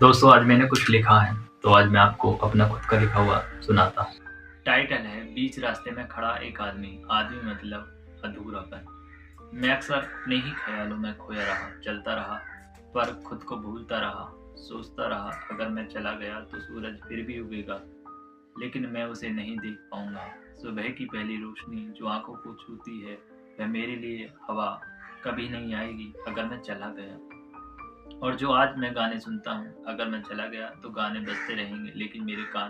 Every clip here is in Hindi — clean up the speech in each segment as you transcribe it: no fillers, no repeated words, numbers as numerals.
दोस्तों आज मैंने कुछ लिखा है तो आज मैं आपको अपना खुद का लिखा हुआ सुनाता हूँ। टाइटल है बीच रास्ते में खड़ा एक आदमी। आदमी मतलब अधूरापन। मैं अक्सर अपने ही ख्यालों में खोया रहा, चलता रहा पर खुद को भूलता रहा। सोचता रहा अगर मैं चला गया तो सूरज फिर भी उगेगा, लेकिन मैं उसे नहीं देख पाऊंगा। सुबह की पहली रोशनी जो आंखों को छूती है वह मेरे लिए हवा कभी नहीं आएगी अगर मैं चला गया। और जो आज मैं गाने सुनता हूँ अगर मैं चला गया तो गाने बजते रहेंगे लेकिन मेरे कान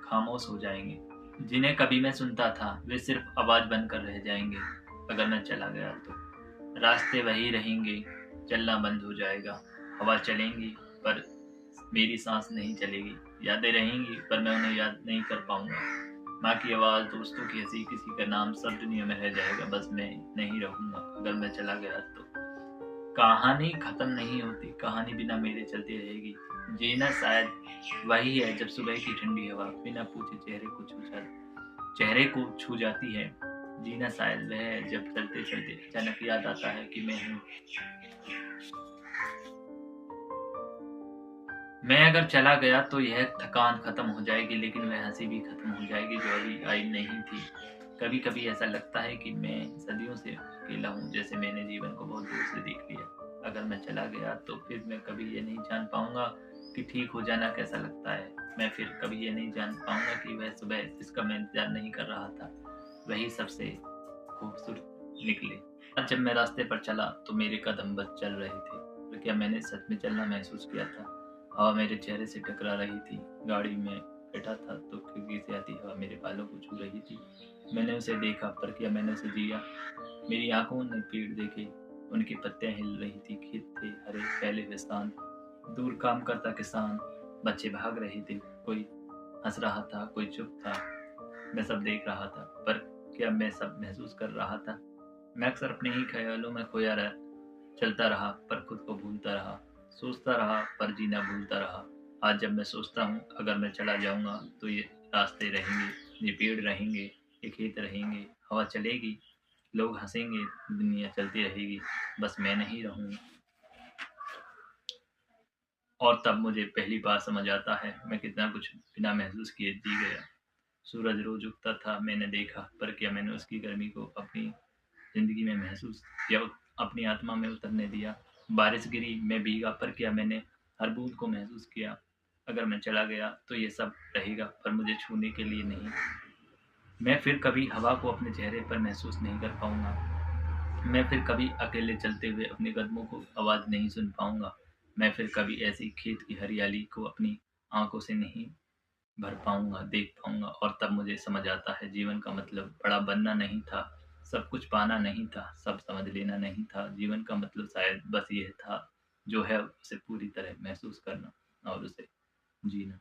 खामोश हो जाएंगे। जिन्हें कभी मैं सुनता था वे सिर्फ आवाज बनकर रह जाएंगे अगर मैं चला गया तो। रास्ते वही रहेंगे, चलना बंद हो जाएगा। हवा चलेंगी पर मेरी सांस नहीं चलेगी। यादें रहेंगी पर मैं उन्हें याद नहीं कर पाऊंगा। माँ की आवाज, दोस्तों की हंसी, किसी का नाम, सब दुनिया में रह जाएगा, बस मैं नहीं रहूंगा अगर मैं चला गया तो। कहानी खत्म नहीं होती, कहानी बिना मेरे चलती रहेगी। जीना शायद वही है जब सुबह की ठंडी हवा बिना पूछे चेहरे को छू जाती है। जीना शायद वह है जब चलते चलते अचानक याद आता है कि मैं हूँ। मैं अगर चला गया तो यह थकान खत्म हो जाएगी लेकिन वह हंसी भी खत्म हो जाएगी जो अभी आई नहीं थी। कभी कभी ऐसा लगता है कि मैं सदियों से अकेला हूँ, जैसे मैंने जीवन को बहुत दूर से देख लिया। अगर मैं चला गया तो फिर मैं कभी ये नहीं जान पाऊंगा कि ठीक हो जाना कैसा लगता है। मैं फिर कभी ये नहीं जान पाऊंगा कि वह सुबह जिसका मैं इंतजार नहीं कर रहा था वही सबसे खूबसूरत निकले। आज जब मैं रास्ते पर चला तो मेरे कदम बस चल रहे थे, तो क्या मैंने सच में चलना महसूस किया था। हवा मेरे चेहरे से टकरा रही थी। गाड़ी में बैठा था तो खिड़की से आती हवा मेरे बालों को छू रही थी। मैंने उसे देखा पर क्या मैंने उसे जिया। मेरी आंखों ने पेड़ देखे, उनकी पत्तियां हिल रही थी। खेत थे हरे, फैले हुए स्थान, दूर काम करता किसान, बच्चे भाग रहे थे। कोई हंस रहा था, कोई चुप था। मैं सब देख रहा था पर क्या मैं सब महसूस कर रहा था। मैं अक्सर अपने ही ख्यालों में खोया रहा, चलता रहा पर खुद को भूलता रहा। सोचता रहा पर जीना भूलता रहा। आज जब मैं सोचता हूँ अगर मैं चला जाऊंगा तो ये रास्ते रहेंगे, ये पेड़ रहेंगे, ये खेत रहेंगे, हवा चलेगी, लोग हंसेंगे, दुनिया चलती रहेगी, बस मैं नहीं रहूंगा। और तब मुझे पहली बार समझ आता है मैं कितना कुछ बिना महसूस किए जी गया। सूरज रोज उगता था, मैंने देखा पर क्या मैंने उसकी गर्मी को अपनी जिंदगी में महसूस या अपनी आत्मा में उतरने दिया। बारिश गिरी, मैं भीगा पर क्या मैंने हर बूंद को महसूस किया। अगर मैं चला गया तो ये सब रहेगा पर मुझे छूने के लिए नहीं। मैं फिर कभी हवा को अपने चेहरे पर महसूस नहीं कर पाऊंगा। मैं फिर कभी अकेले चलते हुए अपने कदमों को आवाज नहीं सुन पाऊंगा। मैं फिर कभी ऐसी खेत की हरियाली को अपनी आंखों से नहीं भर पाऊंगा, देख पाऊंगा। और तब मुझे समझ आता है जीवन का मतलब बड़ा बनना नहीं था, सब कुछ पाना नहीं था, सब समझ लेना नहीं था। जीवन का मतलब शायद बस यह था जो है उसे पूरी तरह महसूस करना और उसे जीना।